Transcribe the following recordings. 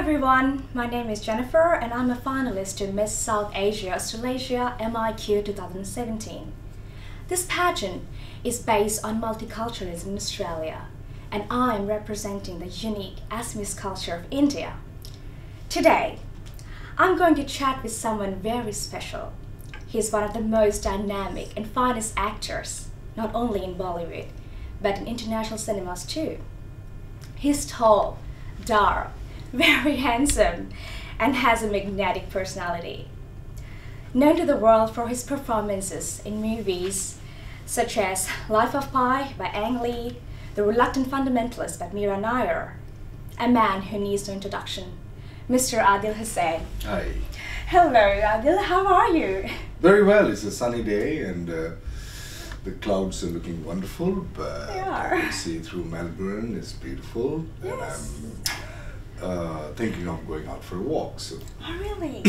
everyone, my name is Jennifer and I'm a finalist to Miss South Asia Australasia MIQ 2017. This pageant is based on multiculturalism in Australia and I'm representing the unique Assamese culture of India. Today, I'm going to chat with someone very special. He's one of the most dynamic and finest actors, not only in Bollywood, but in international cinemas too. He's tall, dark, very handsome, and has a magnetic personality. Known to the world for his performances in movies such as Life of Pi by Ang Lee, The Reluctant Fundamentalist by Meera Nair, a man who needs no introduction, Mr. Adil Hussain. Hi. Hello Adil, how are you? Very well. It's a sunny day and the clouds are looking wonderful, but They are. I can see through Melbourne. It's beautiful. Yes. And I'm thinking of going out for a walk. So Oh really?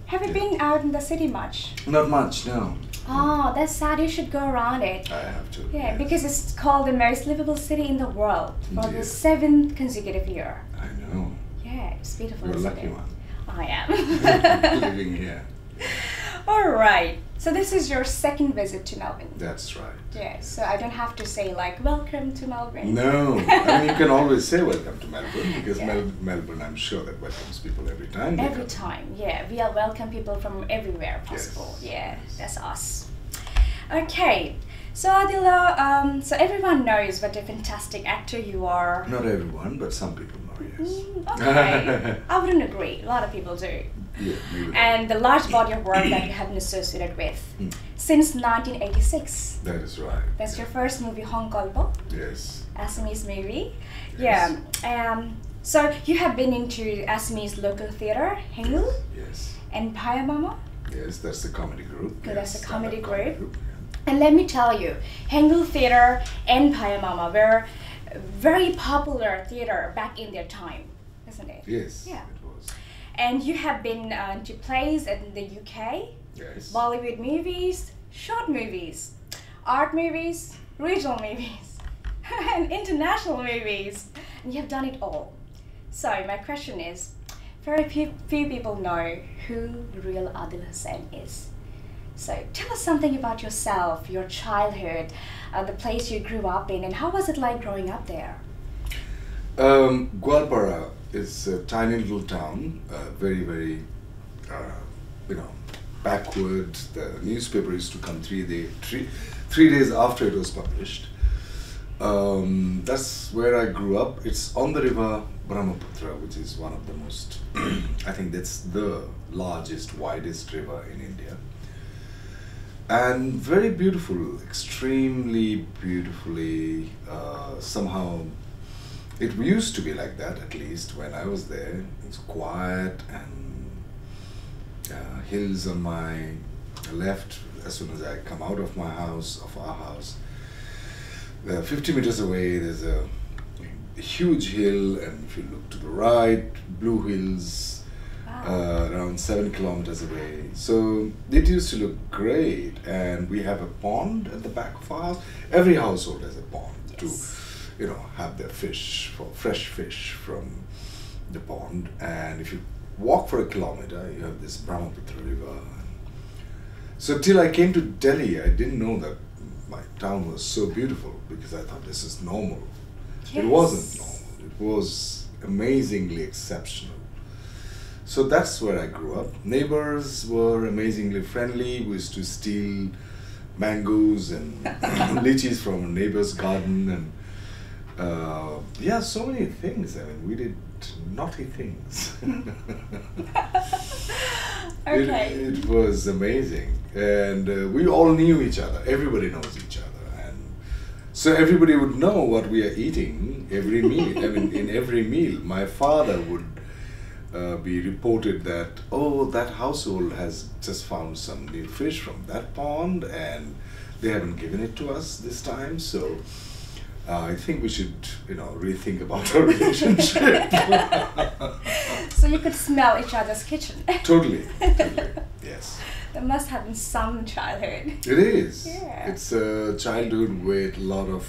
Have you been out in the city much? not much, no. Oh, that's sad. You should go around it. I have to. Yeah, yes. because it's called the most livable city in the world for the Yes. 7th consecutive year. I know. Yeah, it's beautiful. You're a isn't lucky it? one I am. living here. All right. So this is your second visit to Melbourne. That's right. Yeah. So I don't have to say like welcome to Melbourne. No, I mean you can always say welcome to Melbourne because Yeah. Melbourne, I'm sure that welcomes people every time. they Every come. time, yeah, we are welcome people from everywhere possible. Yes. Yeah, that's us. Okay, so Adila, so everyone knows what a fantastic actor you are. Not everyone, but some people know. Yes. Okay, I wouldn't agree. A lot of people do. Yeah, maybe. And the large body of work that you have been associated with Mm. since 1986. That is right. That's your first movie, Hong Kolpo, Yes. Assamese movie. Yes. Yeah. So you have been into Assamese local theatre, Hengul, Yes. and Payamama. Yes, that's the comedy group. Okay, that's Yes, the comedy stand-up group. Yeah. And let me tell you, Hengul Theatre and Payamama were very popular theatre back in their time, isn't it? Yes, Yeah. it was. And you have been to plays in the UK, Yes. Bollywood movies, short movies, art movies, regional movies, and international movies. And you have done it all. So my question is, very few people know who the real Adil Hussain is. So tell us something about yourself, your childhood, the place you grew up in, and how was it like growing up there? Gwalpara is a tiny little town, very, very, backward. The newspaper used to come three days after it was published. That's where I grew up. It's on the river Brahmaputra, which is one of the most, I think that's the largest, widest river in India. And very beautiful, extremely beautifully, somehow, it used to be like that at least when I was there. It's quiet and hills on my left as soon as I come out of my house, of our house. 50 meters away there's a huge hill, and if you look to the right, blue hills. Wow. Around 7 kilometers away. So it used to look great, and we have a pond at the back of our house. Every household has a pond Yes. to, have their fish, for fresh fish from the pond. And if you walk for a kilometer, you have this Brahmaputra river. So till I came to Delhi, I didn't know that my town was so beautiful because I thought this is normal. It wasn't normal. It was amazingly exceptional. So that's where I grew up. Neighbors were amazingly friendly. We used to steal mangoes and lychees from a neighbor's garden, and so many things. I mean, we did naughty things. Okay. It was amazing, and we all knew each other. Everybody knows each other, and so everybody would know what we are eating every meal. I mean, in every meal, my father would be reported that, oh, that household has just found some new fish from that pond and they haven't given it to us this time, so I think we should, rethink about our relationship. So you could smell each other's kitchen. Totally, yes. There must have been some childhood. It is. Yeah. It's a childhood with a lot of,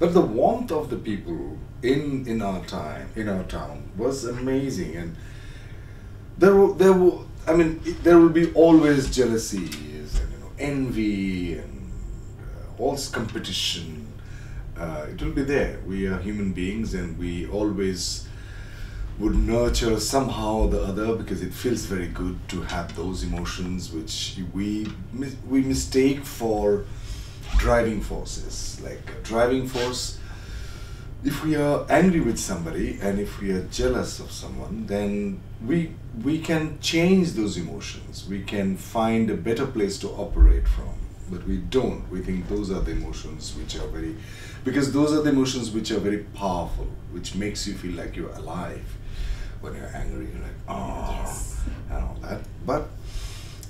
But the warmth of the people in our town was amazing, and I mean, there will be always jealousies and envy and all this competition. It will be there. We are human beings, and we always would nurture somehow the other, because it feels very good to have those emotions which we mistake for driving forces. Like a driving force, if we are angry with somebody and if we are jealous of someone, then we can change those emotions. We can find a better place to operate from. But we don't. We think those are the emotions which are because those are the emotions which are very powerful, which makes you feel like you're alive. When you're angry, you're like, oh, Yes. and all that. But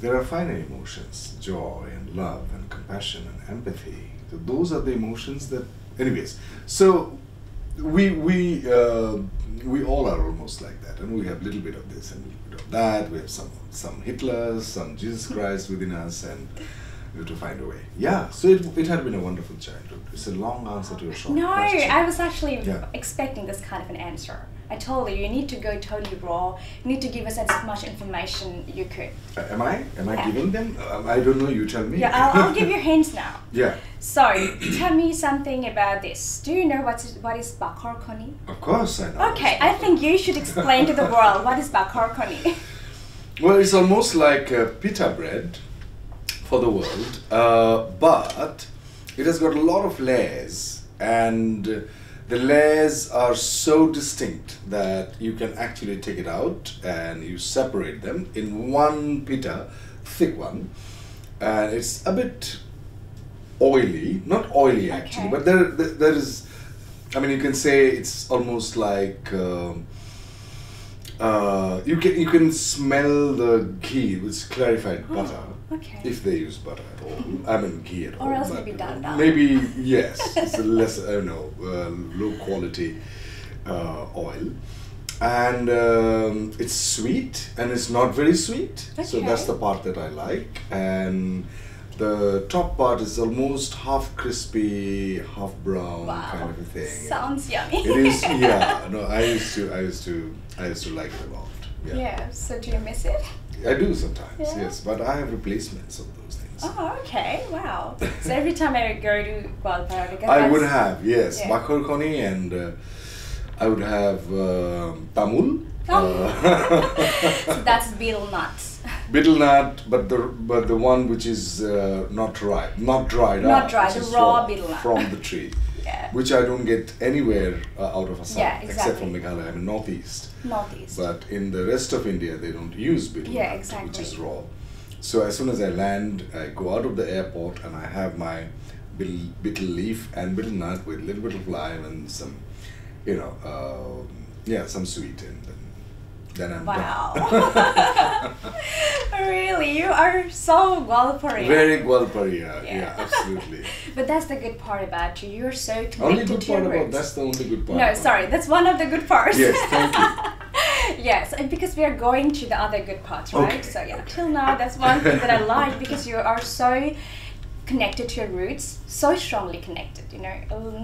there are finer emotions, joy and love and compassion and empathy. So those are the emotions that, anyways. So we all are almost like that, and we have a little bit of this and a little bit of that. We have some Hitlers, some Jesus Christ within us, and we have to find a way. Yeah, so it had been a wonderful childhood. It's a long answer to a short No, question. I was actually Yeah. expecting this kind of an answer. I told you need to go totally raw. You need to give us as much information you could. Am I Yeah. giving them? I don't know. You tell me. Yeah, I'll give you hints now. Yeah, So, tell me something about this. Do you know what is bakar koni? of course I know. Okay, I think you should explain to the world what is bakar koni. Well, it's almost like pita bread for the world, but it has got a lot of layers, and the layers are so distinct that you can actually take it out and you separate them in one pita, thick one, and it's a bit oily, not oily actually, Okay. but there is, I mean, you can say it's almost like you can smell the ghee, which is clarified butter. Okay. If they use butter at all, I mean ghee at all. Or else but, maybe dalda. Maybe, yes, it's a less, I don't know, low quality oil. And it's sweet, and it's not very sweet. So Okay. that's the part that I like. And the top part is almost half crispy, half brown Wow. kind of a thing. Sounds yummy. It is, yeah. No, I used to like it a lot. Yeah. Yeah, so do you miss it? I do sometimes, Yeah. yes, but I have replacements of those things. Oh, okay, wow. So every time I go to Gwalpara, because I would that's- have, yes, Yeah. bakar koni, and I would have tamul, So that's betel nuts. betel nut, but the one which is not dried Not out, dry, which the is raw betel nut. from the tree, Yeah. which I don't get anywhere out of Assam, Yeah, except from exactly. Meghalaya. I'm in northeast. Northeast. But in the rest of India, they don't use betel Yeah, nut, exactly. which is raw. So as soon as I land, I go out of the airport and I have my betel leaf and betel nut with a little bit of lime and some, some sweet, and then I'm Wow. done. Really, you are so Gwalparian. Very Gwalparia, Yeah. yeah, absolutely. But that's the good part about you. You're so connected Only good to your part about roots. that's the only good part. No, about sorry, that's one of the good parts. Yes, thank you. Yes, and because we are going to the other good parts, right? Okay, So yeah, okay. till now, that's one thing that I like, because you are so connected to your roots, so strongly connected.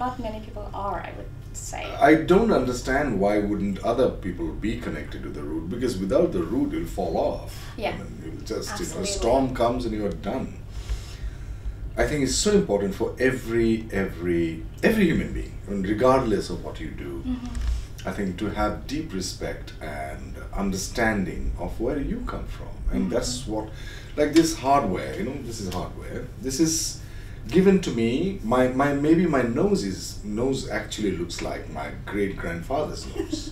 Not many people are, I would say. I don't understand why wouldn't other people be connected to the root, because without the root you'll fall off. Yeah. I mean, you'll just, Absolutely. a storm comes and you're done. I think it's so important for every human being, and regardless of what you do, I think to have deep respect and understanding of where you come from. And that's what, like this hardware, this is hardware. This is given to me. Maybe my nose actually looks like my great grandfather's nose.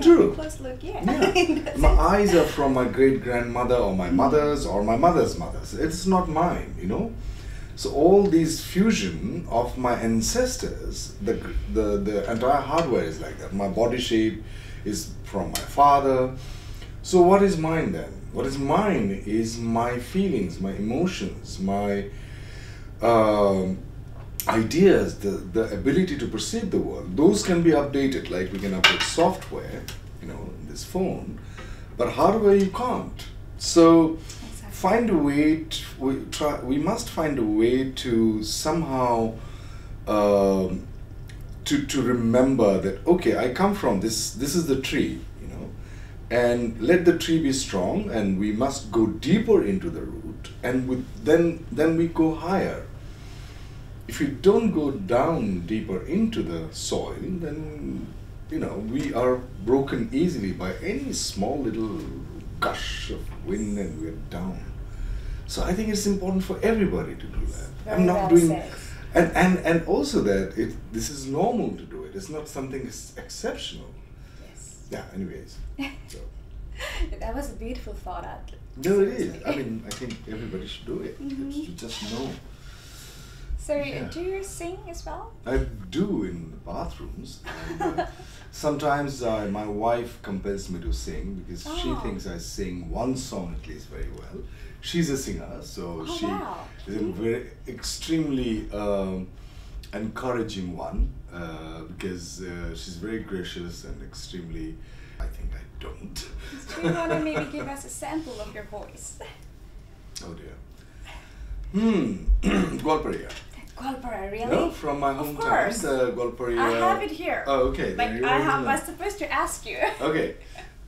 True. Close look, yeah. Yeah. That's My it. eyes are from my great grandmother or my mother's or my mother's mother's. It's not mine, So all these fusion of my ancestors, the entire hardware is like that. My body shape is from my father. So what is mine then? What is mine is my feelings, my emotions, my ideas, the ability to perceive the world. Those can be updated, like we can update software, in this phone, but hardware you can't. So find a way we must find a way to somehow to remember that, okay, I come from this is the tree, you know, and let the tree be strong, and we must go deeper into the root, and then we go higher. If we don't go down deeper into the soil, then, you know, we are broken easily by any small little gush of wind, and we're down. So I think it's important for everybody to do that. Very well said. And also that this is normal to do it. It's not something exceptional. Yes. Yeah. Anyways. So. That was a beautiful thought, Adil. No, it is. I mean, I think everybody should do it. Mm-hmm. You just know. So, do you sing as well? I do in the bathrooms. And, sometimes my wife compels me to sing because she thinks I sing one song at least very well. She's a singer, so she is a very extremely encouraging one because she's very gracious and extremely. I think I don't. Do you want to maybe give us a sample of your voice? Oh dear. Golparia. Golparia, really? No, from my hometown, the Golparia. I have it here. Oh, okay. Like I was supposed to ask you. Okay.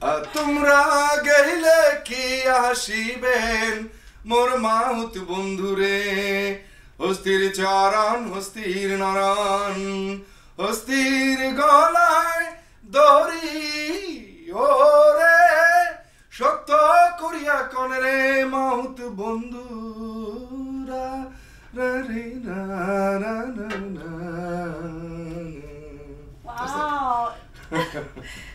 Tumra gaile ki ashiben mor mahut bondhure hostir charan hostir naran hostir golai dori ore shokto koriya konre mahut bondura ra re na na na. Wow.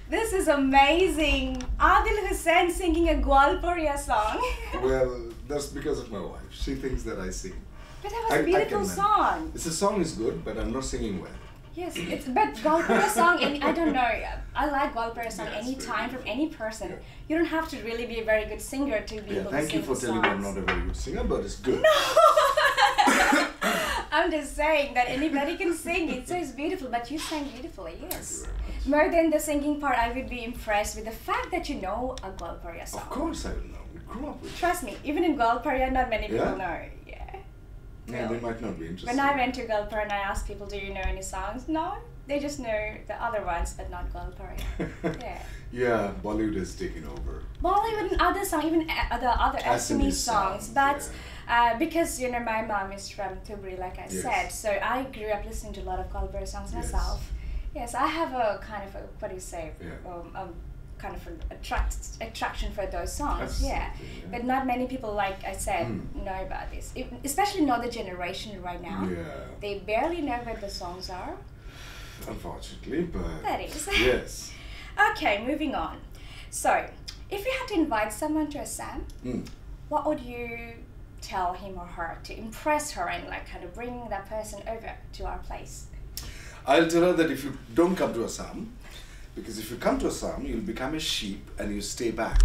This is amazing. Adil Hussain singing a Gwalparia song. Well, that's because of my wife. She thinks that I sing. But that was a beautiful song. The song is good, but I'm not singing well. Yes, it's but Gwalparia song, and I don't know. I like Gwalparia song anytime from any person. Yeah. You don't have to really be a very good singer to be able to sing. Thank you for telling me I'm not a very good singer, but it's good. No! I'm just saying that anybody can sing it, so it's beautiful, but you sang beautifully, yes. More than the singing part, I would be impressed with the fact that you know a Gwalparia song. Of course I don't know. We grew up with it. Trust me, even in Gwalparia, not many people know. Yeah, they might not be interested. When I went to Gwalparia and I asked people, do you know any songs? No, they just know the other ones, but not Gwalparia. Yeah, Bollywood has taken over. Bollywood and other songs, even the other Assamese songs, but because you know my mom is from Thubri, like I said, so I grew up listening to a lot of Gwalparia songs myself. Yes, I have a kind of a, what do you say, kind of an attraction for those songs, but not many people, like I said, know about this. Especially not the generation right now. They barely know what the songs are. Unfortunately, but that is. Yes. Okay, moving on. So, if you had to invite someone to Assam, what would you tell him or her to impress her and like kind of bring that person over to our place? I'll tell her that if you don't come to Assam, because if you come to Assam, you'll become a sheep and you stay back.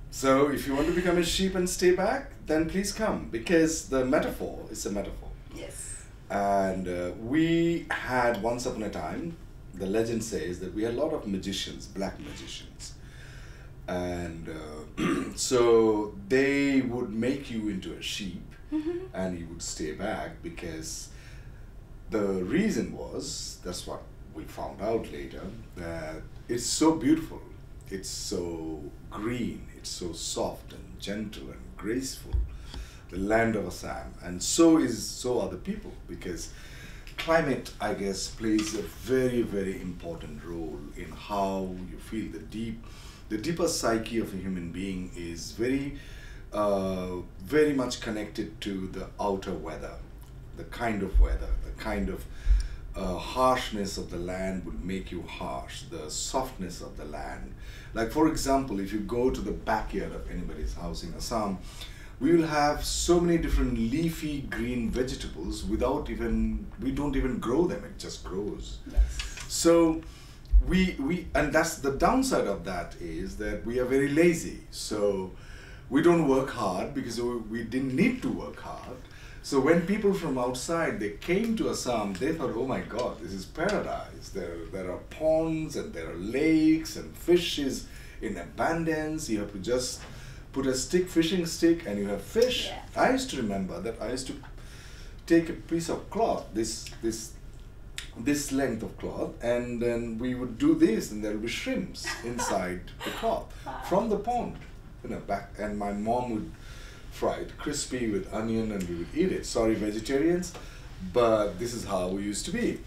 So if you want to become a sheep and stay back, then please come, because the metaphor is a metaphor. Yes. And we had, once upon a time, the legend says that we had a lot of magicians, black magicians. And so they would make you into a sheep and you would stay back, because the reason was, that's what we found out later, that it's so beautiful, it's so green, it's so soft and gentle and graceful, the land of Assam, and so are the people, because climate, I guess, plays a very, very important role in how you feel. The deeper psyche of a human being is very much connected to the outer weather, the kind of harshness of the land would make you harsh, the softness of the land. Like, for example, if you go to the backyard of anybody's house in Assam, we will have so many different leafy green vegetables we don't even grow them, it just grows. Yes. So and that's the downside of that, is that we are very lazy. So we don't work hard because we didn't need to work hard. So when people from outside, they came to Assam, they thought, oh my God, this is paradise. There are ponds and there are lakes and fish is in abundance. You have to just put a fishing stick and you have fish. Yeah. I used to remember that I used to take a piece of cloth, this this length of cloth, and then we would do this, and there will be shrimps inside the cloth from the pond, back, and my mom would fry it crispy with onion, and we would eat it. Sorry, vegetarians, but this is how we used to be.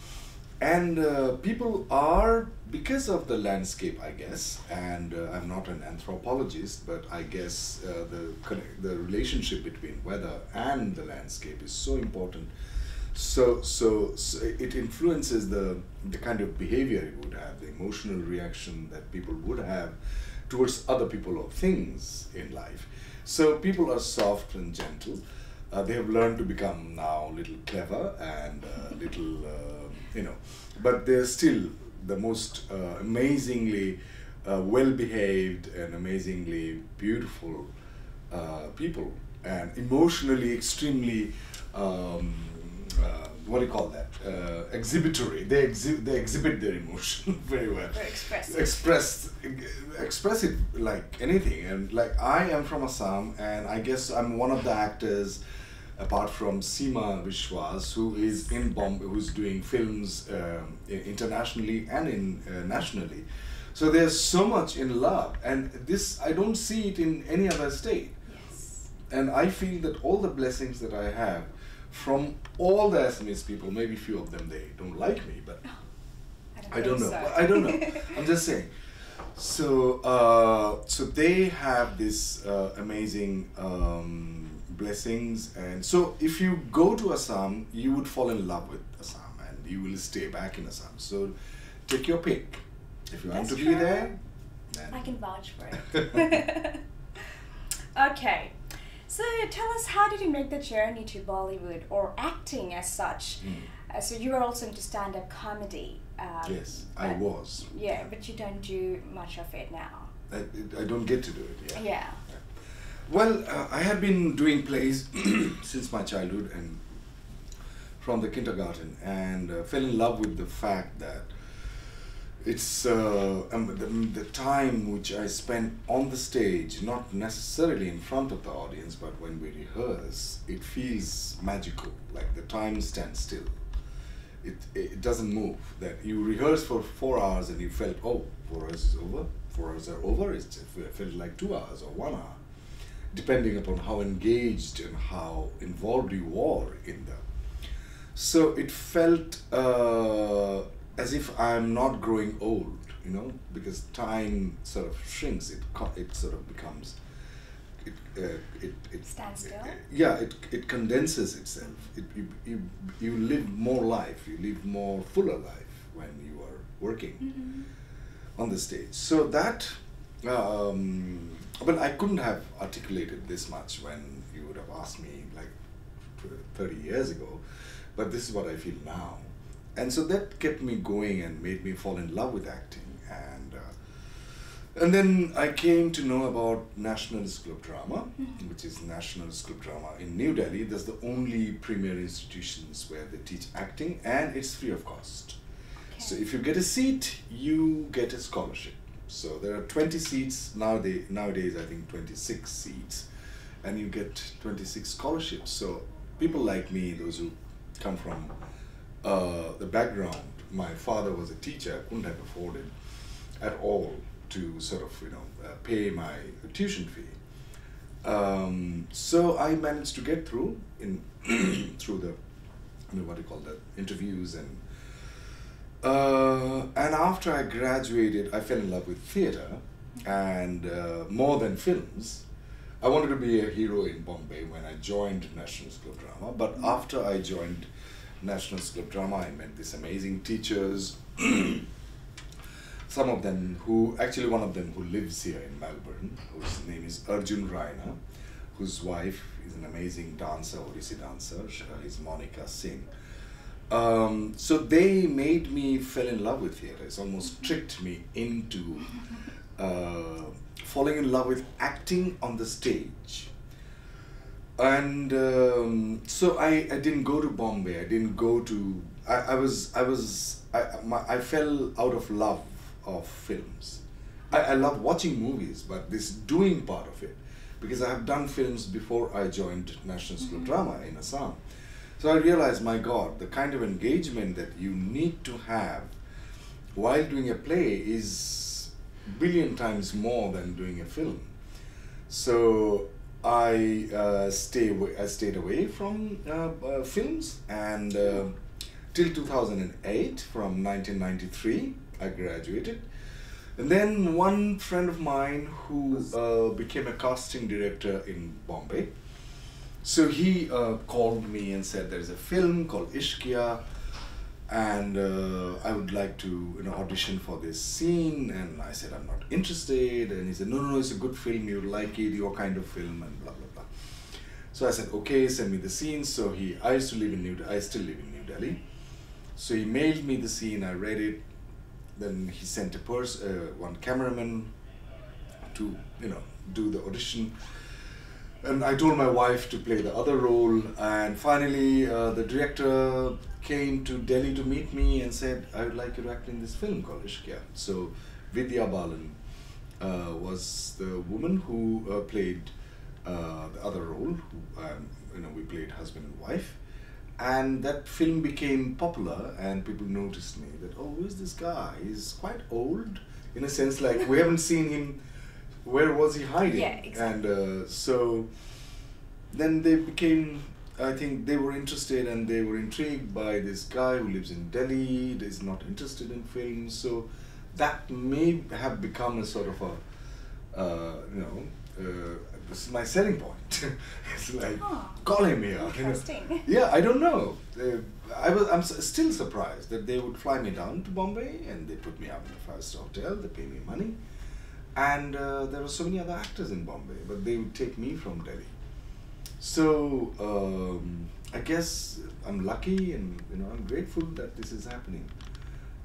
And people are, because of the landscape, I guess, and I'm not an anthropologist, but I guess the relationship between weather and the landscape is so important. So it influences the kind of behavior it would have, the emotional reaction that people would have towards other people or things in life. So people are soft and gentle. They have learned to become now a little clever and but they're still the most amazingly well-behaved and amazingly beautiful people, and emotionally extremely what do you call that? Exhibitory. They exhibit their emotion very well. Very expressive. Express it like anything. And like, I am from Assam, and I guess I'm one of the actors, apart from Seema Vishwas, who is in Bombay, who's doing films internationally and nationally. So there's so much in love, and this, I don't see it in any other state. Yes. And I feel that all the blessings that I have from all the Assamese people, maybe few of them, they don't like me, but I don't know. I don't know. I'm just saying. So they have this amazing blessings, and so if you go to Assam, you would fall in love with Assam, and you will stay back in Assam. So take your pick. If you want to be there, then I can vouch for it. Okay. So tell us, how did you make the journey to Bollywood, or acting as such? So you are also into stand-up comedy. Yes, I was. Yeah, but you don't do much of it now. I don't get to do it. Yeah. Well, I had been doing plays since my childhood and from the kindergarten, and fell in love with the fact that it's the time which I spent on the stage, not necessarily in front of the audience, but when we rehearse, it feels magical, like the time stands still. It doesn't move. That you rehearse for 4 hours and you felt, oh, 4 hours is over, 4 hours are over, it felt like 2 hours or 1 hour, depending upon how engaged and how involved you are in them. So it felt as if I'm not growing old, because time sort of shrinks. It sort of becomes, it stands still. It condenses itself. You live more life. You live more fuller life when you are working on the stage. So that, but I couldn't have articulated this much when you would have asked me like 30 years ago. But this is what I feel now. And so that kept me going and made me fall in love with acting. And then I came to know about National School of Drama, which is National School of Drama in New Delhi. That's the only premier institutions where they teach acting, and it's free of cost. Okay. So if you get a seat, you get a scholarship. So there are 20 seats, nowadays I think 26 seats, and you get 26 scholarships. So people like me, those who come from the background, my father was a teacher, I couldn't have afforded at all to sort of pay my tuition fee. So I managed to get through through the interviews, and after I graduated, I fell in love with theatre, and more than films. I wanted to be a hero in Bombay when I joined National School of Drama, but after I joined National School of Drama, I met these amazing teachers. One of them who lives here in Melbourne, whose name is Arjun Raina, whose wife is an amazing dancer, Odissi dancer. She's Monica Singh. So they made me fall in love with theatre. It's almost tricked me into falling in love with acting on the stage. And so I didn't go to Bombay. I didn't go to. I fell out of love of films. I love watching movies, but this doing part of it, because I have done films before I joined National School of Drama in Assam. So I realized, my God, the kind of engagement that you need to have while doing a play is billion times more than doing a film. So I stayed away from films, and till 2008, from 1993, I graduated. And then one friend of mine who became a casting director in Bombay, so he called me and said there is a film called Ishqiya, and I would like to audition for this scene. And I said I'm not interested, and he said no, it's a good film, you'll like it, your kind of film, and blah blah blah. So I said okay, send me the scene. So I still live in New Delhi. So he mailed me the scene, I read it. Then he sent one cameraman to do the audition, and I told my wife to play the other role. And finally the director came to Delhi to meet me and said, I would like you to act in this film called Ishqiya. So Vidya Balan was the woman who played the other role. We played husband and wife. And that film became popular, and people noticed me that, oh, who is this guy? He's quite old, in a sense, like we haven't seen him. Where was he hiding? Yeah, exactly. And so then they became, I think they were interested, and they were intrigued by this guy who lives in Delhi, is not interested in films. So that may have become a sort of this is my selling point. It's like, call him here. Interesting. Yeah, I don't know. I'm still surprised that they would fly me down to Bombay, and they put me up in a five-star hotel, they pay me money. And there were so many other actors in Bombay, but they would take me from Delhi. So I guess I'm lucky, and I'm grateful that this is happening.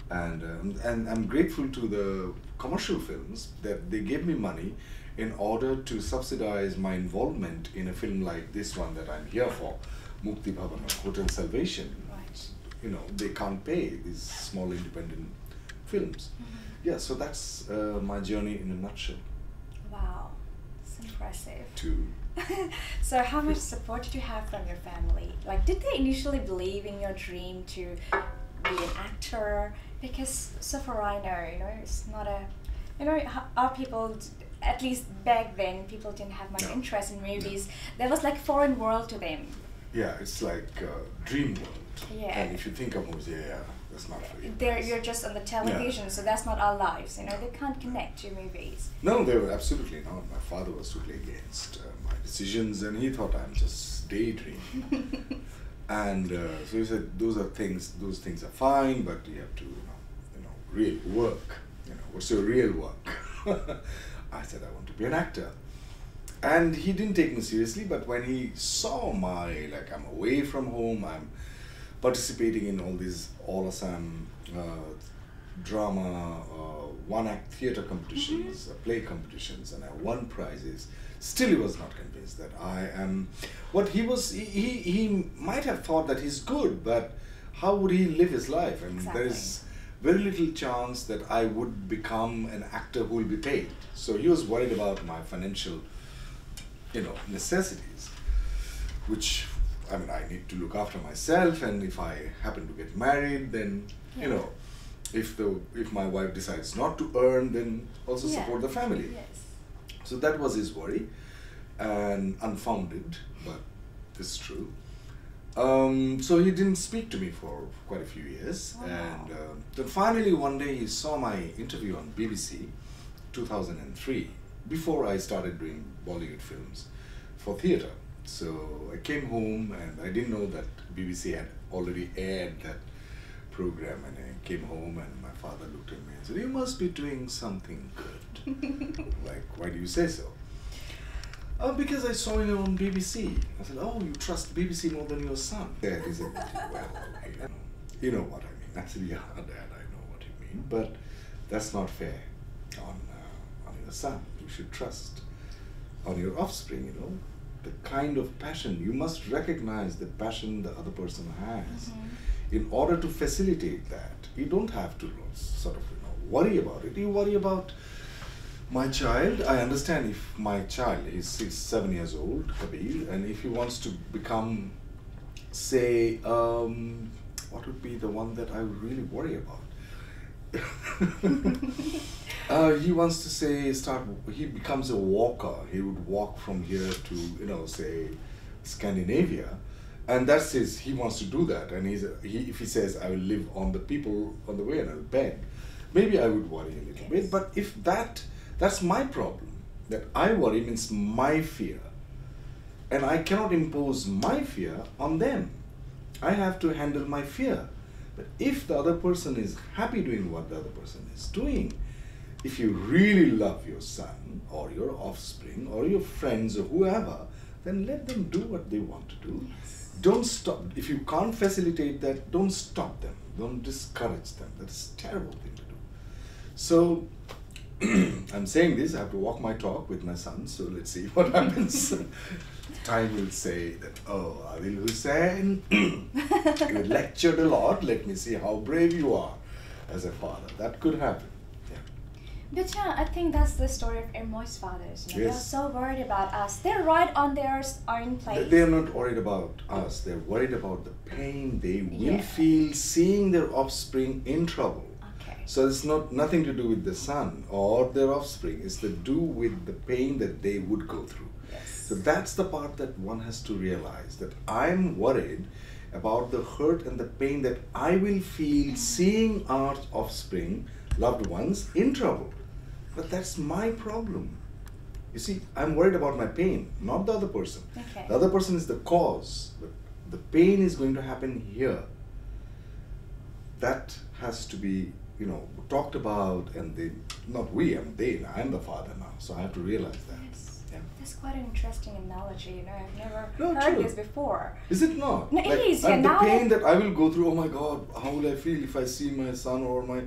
And I'm grateful to the commercial films that they gave me money in order to subsidize my involvement in a film like this one that I'm here for, Mukti Bhavan or Hotel Salvation. Right. They can't pay these small independent films. Mm-hmm. Yeah, so that's my journey in a nutshell. Wow, it's impressive. To So how much support did you have from your family? Like, did they initially believe in your dream to be an actor? Because so far I know, it's not a, our people, at least back then, people didn't have much interest in movies. There was like foreign world to them. Yeah, it's like dream world. Yeah. And if you think of movies, that's not for you. You're just on the television, so that's not our lives. They can't connect to movies. No, they were absolutely not. My father was totally against my decisions, and he thought I'm just daydreaming. And so he said, those things are fine, but you have to, real work. What's your real work? I said, I want to be an actor. And he didn't take me seriously, but when he saw I'm away from home, I'm participating in all these All Assam drama, one-act theatre competitions, play competitions, and I won prizes. Still, he was not convinced that I am what he was. He might have thought that he's good, but how would he live his life? And there is very little chance that I would become an actor who will be paid. So he was worried about my financial, necessities, which, I need to look after myself, and if I happen to get married, then, if my wife decides not to earn, then also support the family. Yes. So that was his worry, and unfounded, but it's true. So he didn't speak to me for quite a few years. Wow. And then finally one day he saw my interview on BBC, 2003, before I started doing Bollywood films for theatre. So I came home, and I didn't know that BBC had already aired that program, and I came home, and my father looked at me and said, you must be doing something good. Like, why do you say so? Because I saw you on BBC. I said, oh, you trust BBC more than your son? Yeah, he said, well, okay, you know what I mean. I said, yeah, Dad, I know what you mean, but that's not fair on your son. You should trust on your offspring, the kind of passion. You must recognize the passion the other person has. In order to facilitate that, you don't have to sort of worry about it. You worry about my child. I understand if my child is 7 years old, Kabir, and if he wants to become say, what would be the one that I would really worry about? He wants to say, he becomes a walker. He would walk from here to, say, Scandinavia. And he wants to do that. And if he says, I will live on the people on the way and I'll beg, maybe I would worry a little bit. But if that's my problem. That I worry means my fear. And I cannot impose my fear on them. I have to handle my fear. But if the other person is happy doing what the other person is doing, if you really love your son or your offspring or your friends or whoever, then let them do what they want to do. Yes. Don't stop. If you can't facilitate that, don't stop them. Don't discourage them. That's a terrible thing to do. So, I'm saying this, I have to walk my talk with my son, so let's see what happens. Time will say that, oh, Adil Hussain, you lectured a lot, let me see how brave you are as a father. That could happen. Yeah. But yeah, I think that's the story of most fathers. Yes. They're so worried about us. They're right on their own place. They're not worried about us, they're worried about the pain they will Yeah. feel seeing their offspring in trouble. Okay. So it's nothing to do with the son or their offspring. It's to do with the pain that they would go through. Yes. So that's the part that one has to realize, that I'm worried about the hurt and the pain that I will feel seeing our offspring, loved ones, in trouble. But that's my problem. You see, I'm worried about my pain, not the other person. Okay. The other person is the cause, but the pain is going to happen here. That has to be, talked about, and I'm the father now, so I have to realize that. Yes. Yeah. That's quite an interesting analogy. I've never No, heard true. this before. Is it not? No, it is, yeah, And the now pain that- that I will go through, oh my God, how will I feel if I see my son or my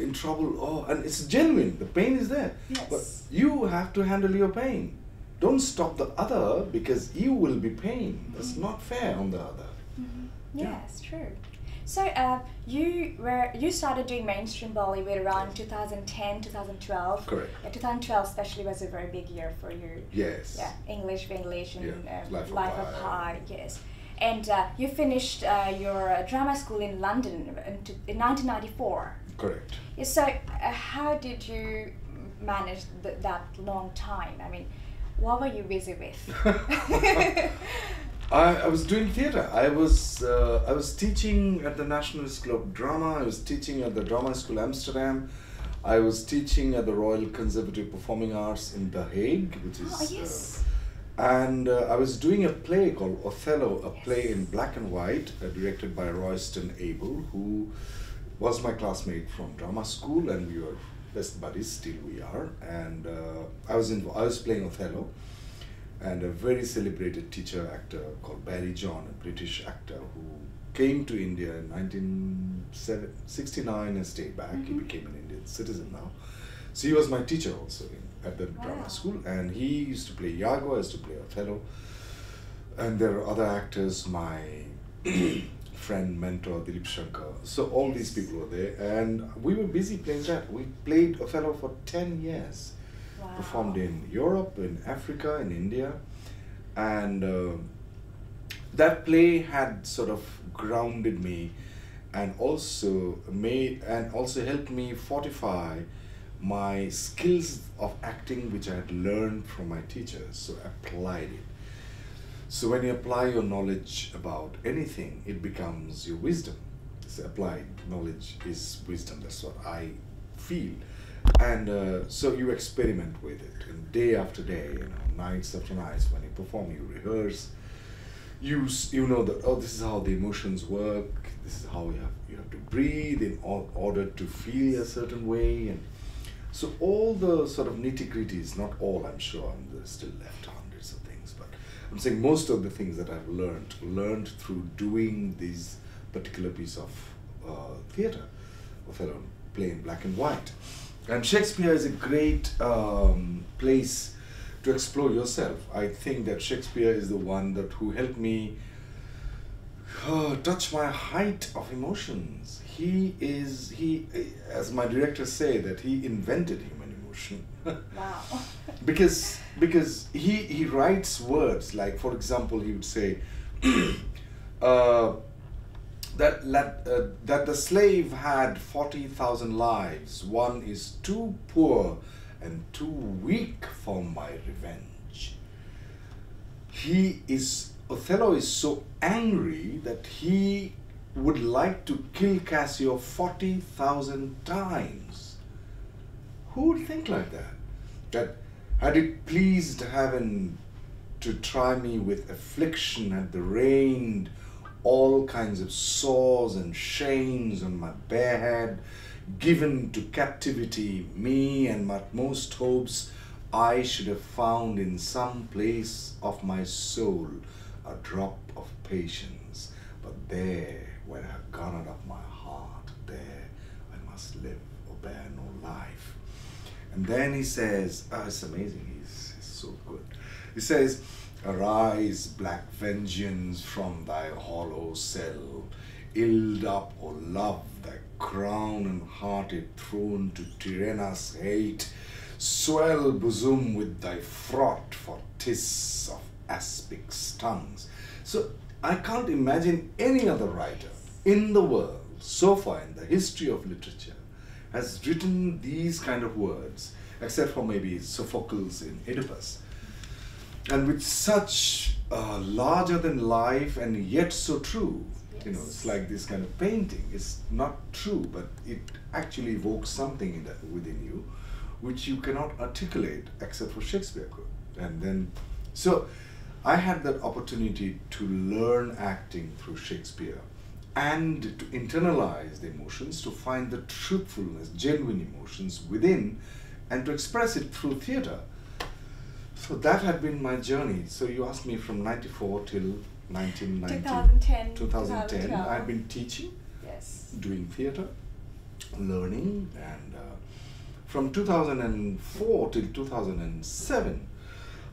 in trouble? Oh, and it's genuine. The pain is there. Yes. But you have to handle your pain. Don't stop the other because you will be pain. That's not fair on the other. Yeah. Yes, true. So you started doing mainstream Bollywood around 2010, 2012. Correct. 2012 especially was a very big year for you. Yes. Yeah, English, and Yeah, Life Life of of Pi. Yes. And you finished your drama school in London in 1994. Correct. Yeah, so how did you manage that long time? I mean, what were you busy with? I was doing theatre. I was teaching at the National School of Drama. I was teaching at the Drama School Amsterdam. I was teaching at the Royal Conservative Performing Arts in The Hague, which is. Oh, yes. And I was doing a play called Othello, a play in black and white, directed by Royston Abel, who was my classmate from drama school, and we were best buddies. Still we are. And I was playing Othello. And a very celebrated teacher actor called Barry John, a British actor who came to India in 1969 and stayed back. He became an Indian citizen now. So he was my teacher also at the drama school, and he used to play Iago, I used to play Othello. And there are other actors, my friend, mentor, Dilip Shankar. So all these people were there, and we were busy playing that. We played Othello for 10 years. Wow. Performed in Europe, in Africa, in India, and that play had sort of grounded me, and also helped me fortify my skills of acting, which I had learned from my teachers. So I applied it. So when you apply your knowledge about anything, it becomes your wisdom. So applied knowledge is wisdom. That's what I feel. And so you experiment with it, and day after day, nights after nights, when you perform, you rehearse. You know that, oh, this is how the emotions work. This is how you have to breathe in order to feel a certain way, and so all the sort of nitty-gritties. Not all, I'm sure, and there's still left hundreds of things. But I'm saying most of the things that I've learned through doing this particular piece of theatre, Othello, play in black and white. And Shakespeare is a great place to explore yourself. I think that Shakespeare is the one who helped me touch my height of emotions. He, as my directors say, that he invented human emotion. Wow. because he writes words like, for example, he would say, that the slave had 40,000 lives. One is too poor and too weak for my revenge. Othello is so angry that he would like to kill Cassio 40,000 times. Who would think like that? That had it pleased heaven to try me with affliction, had the rained all kinds of sores and shames on my bare head, given to captivity me and my most hopes, I should have found in some place of my soul a drop of patience. But there, where I have gone out of my heart, there I must live or bear no life. And then he says, it's amazing, he's so good. He says, arise, black vengeance, from thy hollow cell, illed up, O love, thy crown and hearted throne to tyrannous hate, swell bosom with thy fraught for 'tis of aspic's tongues. So I can't imagine any other writer in the world so far in the history of literature has written these kind of words, except for maybe Sophocles in Oedipus, and with such larger than life and yet so true. Yes. You know, it's like this kind of painting. It's not true, but it actually evokes something within you which you cannot articulate except for Shakespeare could. And then, so I had that opportunity to learn acting through Shakespeare and to internalize the emotions, to find the truthfulness, genuine emotions within, and to express it through theatre. So that had been my journey. So you asked me from 94 till 1990. 2010. I had been teaching, Yes. doing theatre, learning, and from 2004 till 2007,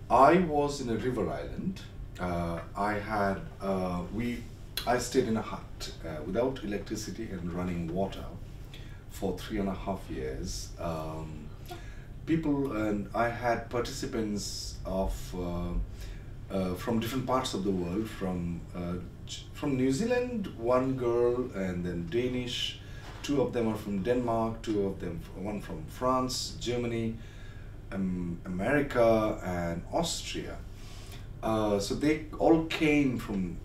I was in a river island. I stayed in a hut without electricity and running water for 3.5 years. I had participants from different parts of the world, from New Zealand, one girl, and then Danish, 2 of them are from Denmark, one from France, Germany, America, and Austria. So they all came from,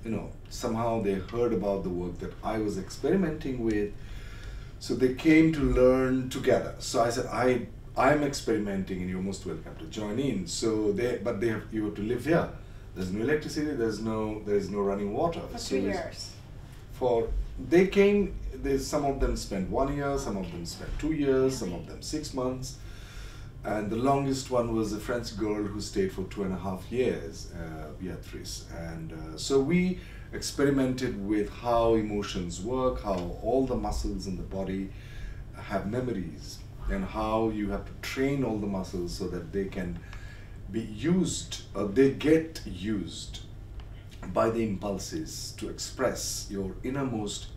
somehow they heard about the work that I was experimenting with. So they came to learn together. So I said, I'm experimenting and you're most welcome to join in. So you have to live here. There's no electricity, there's no running water. For 2 years. They came, some of them spent 1 year, some of them spent 2 years, some of them 6 months. And the longest one was a French girl who stayed for 2.5 years, Beatrice. And so we experimented with how emotions work, how all the muscles in the body have memories, and how you have to train all the muscles so that they can be used, or they get used by the impulses to express your innermost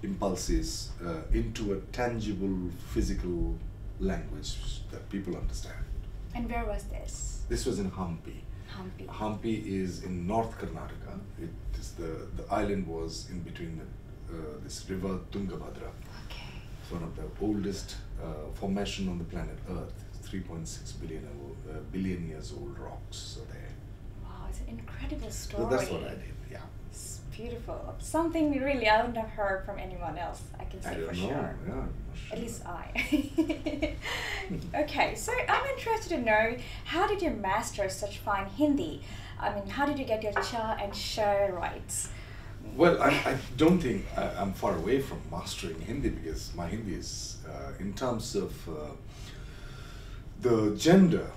impulses into a tangible physical language that people understand. And where was this? This was in Hampi. Hampi is in North Karnataka. It is the island was in between this river Tungabhadra. Okay. It's one of the oldest formation on the planet Earth. 3.6 billion years old rocks. So there. Wow, it's an incredible story. So that's what I did. Yeah. It's beautiful. Something really I wouldn't have heard from anyone else. I can say for sure. Yeah, At least I. Okay, so I'm interested to know, how did you master such fine Hindi? I mean, how did you get your cha and sha rights? Well, I don't think I'm far away from mastering Hindi, because my Hindi is, in terms of the gender,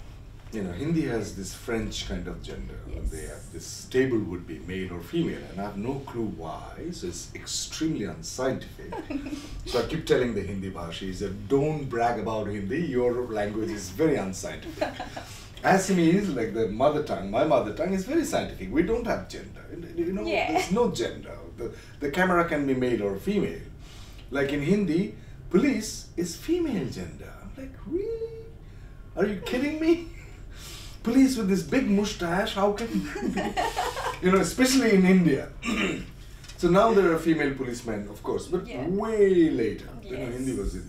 Hindi has this French kind of gender. Yes. They have this table would be male or female, and I have no clue why, so it's extremely unscientific. So I keep telling the Hindi Bhashi, that don't brag about Hindi, your language is very unscientific. Assamese, like the mother tongue, my mother tongue is very scientific. We don't have gender. Yeah. There's no gender. The camera can be male or female. Like in Hindi, police is female gender. I'm like, really? Are you kidding me? Police with this big mustache, how can you be? Especially in India. So now there are female policemen, of course, but way later. You know, Hindi was it.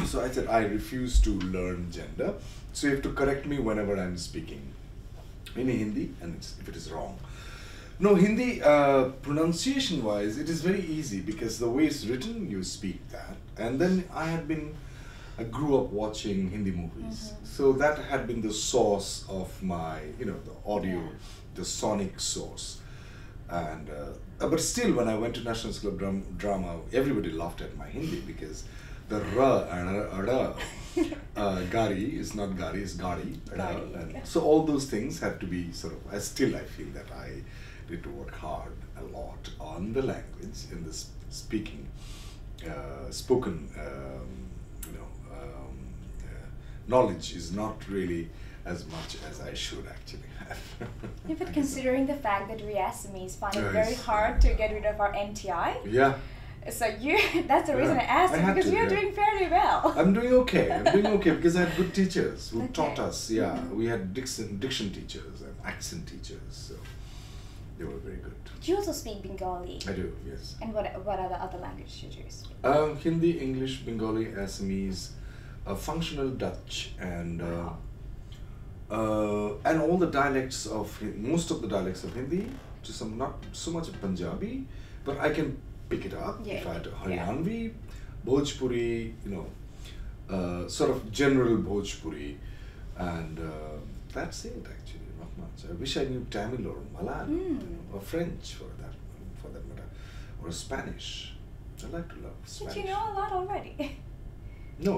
So I said, I refuse to learn gender. So you have to correct me whenever I'm speaking in Hindi, and if it is wrong. No, Hindi, pronunciation-wise, it is very easy because the way it's written, you speak that. And then I grew up watching Hindi movies. So that had been the source of my, you know, the audio, the sonic source. And but still, when I went to National School of Drama, everybody laughed at my Hindi because the ra and ra, gari is not gari, it's gari. And so all those things had to be sort of. I feel that I need to work hard a lot on the language in this speaking, spoken, knowledge is not really as much as I should actually have. Yeah, but considering the fact that we Assamese find it very hard to get rid of our NTI. Yeah. So that's the reason I asked you, because you're doing fairly well. I'm doing okay. Because I had good teachers who taught us. Yeah, we had diction teachers and accent teachers. So they were very good. Do you also speak Bengali? I do, yes. And what are the other languages you do speak? Hindi, English, Bengali, Assamese, functional Dutch, and all the dialects of most of the dialects of Hindi. Not so much of Punjabi, but I can pick it up if I had Haryanvi, Bhojpuri, you know, sort of general Bhojpuri, and that's it actually. Not much. I wish I knew Tamil or Malayalam, or French for that matter, or Spanish. I like to learn Spanish. But you know a lot already. No,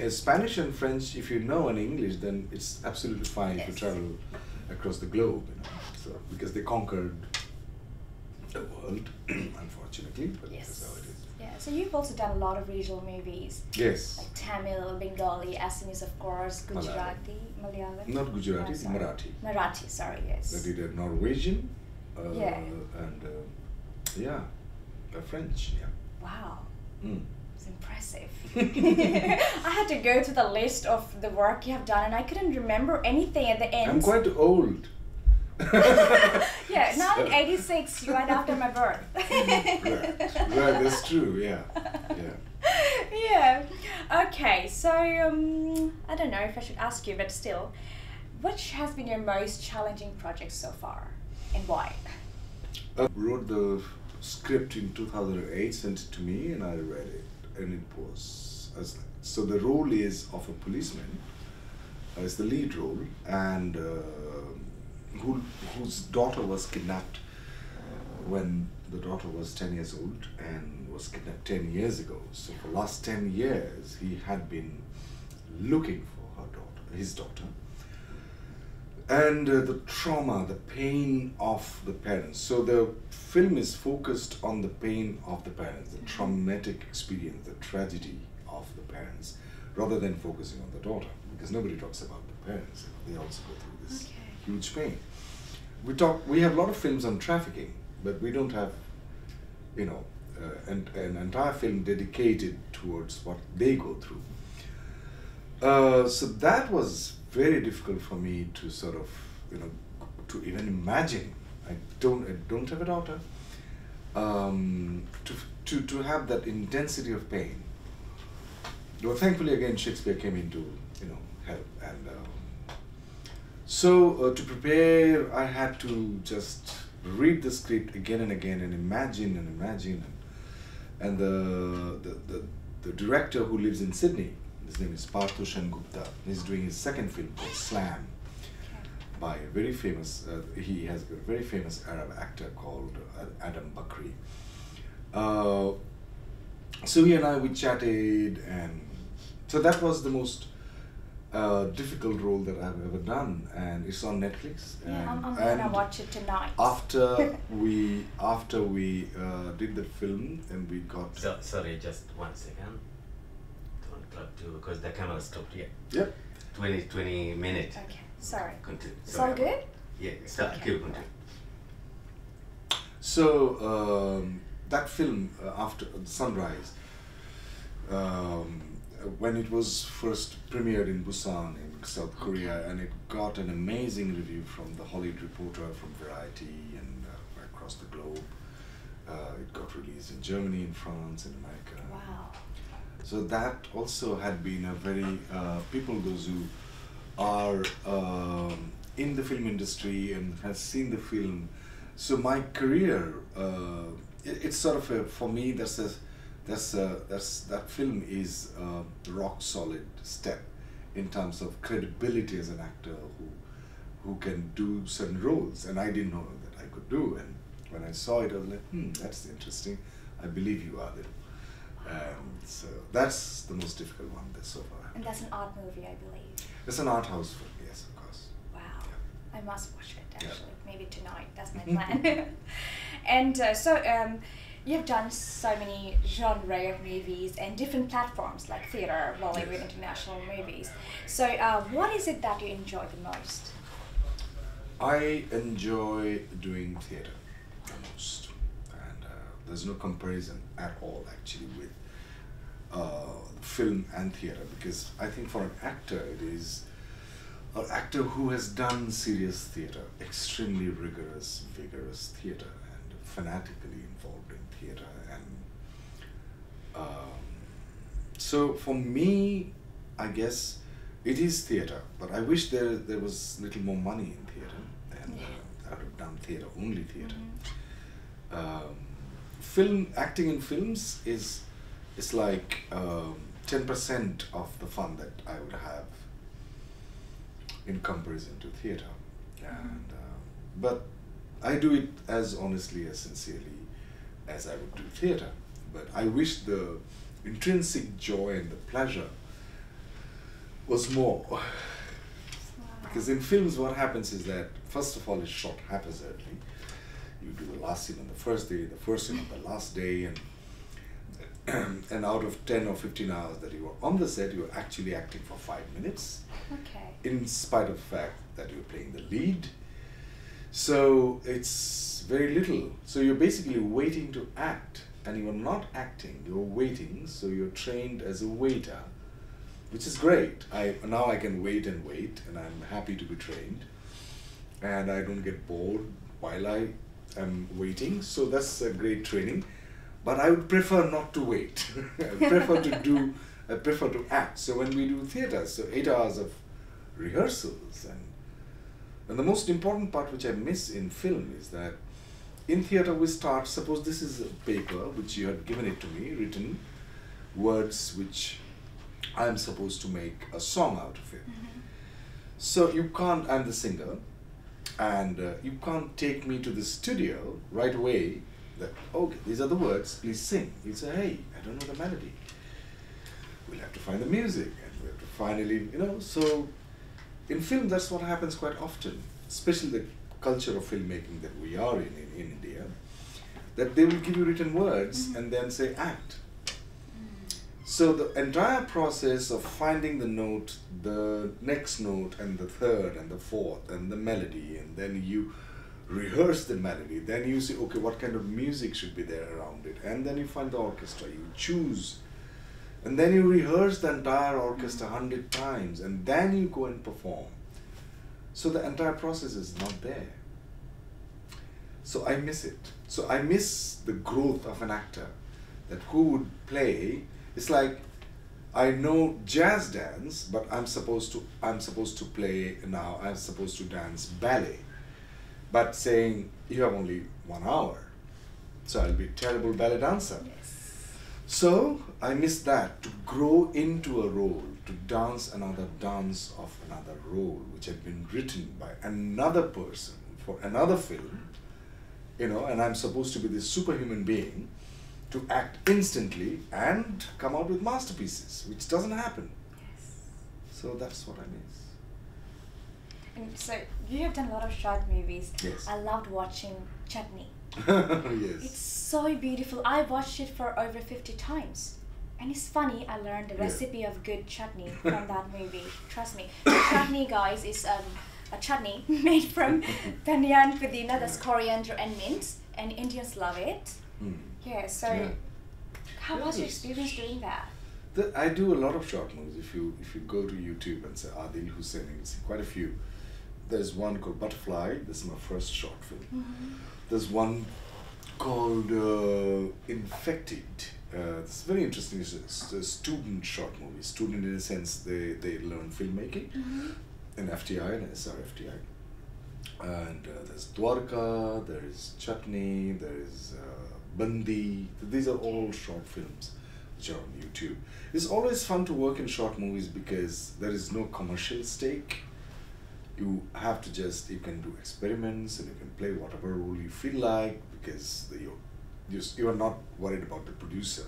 Spanish and French, if you know, and English, then it's absolutely fine to travel across the globe, you know. So, because they conquered the world, unfortunately, but that's how it is. Yeah, so you've also done a lot of regional movies. Yes. Like Tamil, Bengali, Assamese, of course, Gujarati, Malayalam. Not Gujarati, Marathi. Marathi, sorry, yes. I did a Norwegian, and a French, Wow. It's impressive. Mm. I had to go to the list of the work you have done, and I couldn't remember anything at the end. I'm quite old. Yeah, 1986, right after my birth. Right, that's true, yeah. Yeah. Okay, so I don't know if I should ask you, but still, which has been your most challenging project so far, and why? I wrote the script in 2008, sent it to me, and I read it, and it was so the role is of a policeman. It's the lead role, and whose daughter was kidnapped when the daughter was 10 years old and was kidnapped 10 years ago. So for the last 10 years, he had been looking for his daughter. And the trauma, the pain of the parents. So the film is focused on the pain of the parents, the traumatic experience, the tragedy of the parents, rather than focusing on the daughter. Because nobody talks about the parents. They also go through this huge pain. We have a lot of films on trafficking, but we don't have, you know, an entire film dedicated towards what they go through. So that was very difficult for me to sort of, you know, to even imagine. I don't have a daughter. To have that intensity of pain. Well, thankfully, again, Shakespeare came in to, you know, help. And so to prepare, I had to just read the script again and again and imagine. And the director who lives in Sydney, his name is Parthu Gupta. He's doing his second film called Slam, by a very famous. He has a very famous Arab actor called Adam Bakri. So he and I, we chatted, and so that was the most difficult role that I've ever done, and it's on Netflix. Yeah, I'm gonna watch it tonight. After we did the film, and we got. Sorry, just 1 second. Don't clap too, because the camera stopped here. Yep. 20 minutes. Okay, sorry. Continue. It's all good? Yeah, start. Keep continue. So that film, after Sunrise, when it was first premiered in Busan in South Korea, and it got an amazing review from the Hollywood Reporter, from Variety, and across the globe. It got released in Germany, in France, in America. Wow. So that also had been a very, those who are in the film industry and has seen the film. So my career, it's sort of for me, that film is a rock solid step in terms of credibility as an actor who can do certain roles, and I didn't know that I could do. And when I saw it, I was like, that's interesting. I believe you, Adil. So that's the most difficult one so far. And that's an art movie, I believe. It's an art house film, yes, of course. Wow. Yeah. I must watch it, actually. Yeah. Maybe tonight. That's my plan. And you've done so many genre of movies and different platforms like theatre, Bollywood, Yes. international movies. So what is it that you enjoy the most? I enjoy doing theatre the most, and there's no comparison at all actually with film and theatre, because I think for an actor it is an actor who has done serious theatre, extremely rigorous, vigorous theatre, and fanatically involved in theatre. And so for me, I guess it is theatre, but I wish there was little more money in theatre, and I would have done theatre, only theatre. Acting in films is like 10% of the fun that I would have in comparison to theatre. And but I do it as honestly, as sincerely as I would do theatre. But I wish the intrinsic joy and the pleasure was more. Wow. Because in films what happens is that, first of all, it's shot haphazardly. You do the last scene on the first day, the first scene on the last day, and out of 10 or 15 hours that you are on the set, you are actually acting for 5 minutes. Okay. In spite of the fact that you're playing the lead. So it's very little. So you're basically waiting to act, and you're not acting, you're waiting. So you're trained as a waiter, which is great. Now I can wait, and I'm happy to be trained, and I don't get bored while I am waiting. So that's a great training. But I would prefer not to wait. I prefer to act. So when we do theatre, so 8 hours of rehearsals, and the most important part which I miss in film is that in theatre we start, suppose this is a paper which you had given it to me, written words which I am supposed to make a song out of it. So you can't, I'm the singer, and you can't take me to the studio right away that, okay, these are the words, please sing. You say, hey, I don't know the melody. We'll have to find the music, and we have to finally, so in film that's what happens quite often, especially the culture of filmmaking that we are in India, that they will give you written words and then say act. So the entire process of finding the note, the next note, and the third, and the fourth, and the melody, and then you rehearse the melody, then you say, okay, what kind of music should be there around it, and then you find the orchestra, you choose, and then you rehearse the entire orchestra 100 times, and then you go and perform. So the entire process is not there. So I miss it. So I miss the growth of an actor, that who would play. It's like I know jazz dance, but I'm supposed to play now. I'm supposed to dance ballet, but saying you have only 1 hour, so I'll be a terrible ballet dancer. Yes. So I miss that, to grow into a role, to dance another dance of another role, which had been written by another person for another film, and I'm supposed to be this superhuman being, to act instantly and come out with masterpieces, which doesn't happen. Yes. So that's what I miss. And so you have done a lot of short movies. Yes. I loved watching Chutney. Yes. It's so beautiful. I watched it for over 50 times. And it's funny, I learned the recipe of good chutney from that movie. Trust me. The chutney, guys, is a chutney made from dhania and pudina, that's coriander and mint. And Indians love it. Yeah, so how was your experience doing that? I do a lot of short movies. If you go to YouTube and say Adil Hussain, you'll see quite a few. There's one called Butterfly. This is my first short film. There's one called Infected. It's very interesting. It's a student short movie. Student in a sense they learn filmmaking in FTI and SRFTI. And there's Dwarka, there is Chutney, there is Bandi. These are all short films which are on YouTube. It's always fun to work in short movies because there is no commercial stake. You have to you can do experiments and you can play whatever role you feel like because you are not worried about the producer,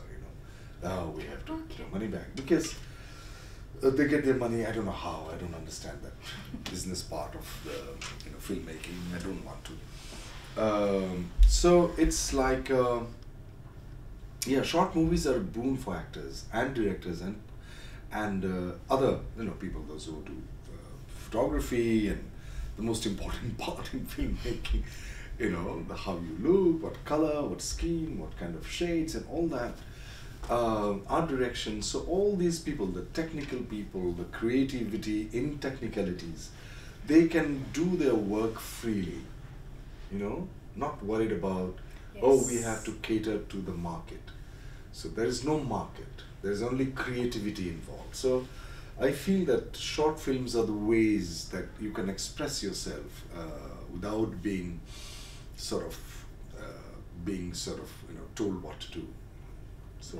oh, we have to get our money back because they get their money. I don't know how. I don't understand that business part of the filmmaking. I don't want to. So it's like short movies are a boon for actors and directors and other people, those who do photography and the most important part in filmmaking. How you look, what color, what scheme, what kind of shades, and all that. Art direction, so all these people, the technical people, the creativity in technicalities, they can do their work freely, not worried about, we have to cater to the market. So there is no market, there is only creativity involved. So I feel that short films are the ways that you can express yourself without being told what to do. So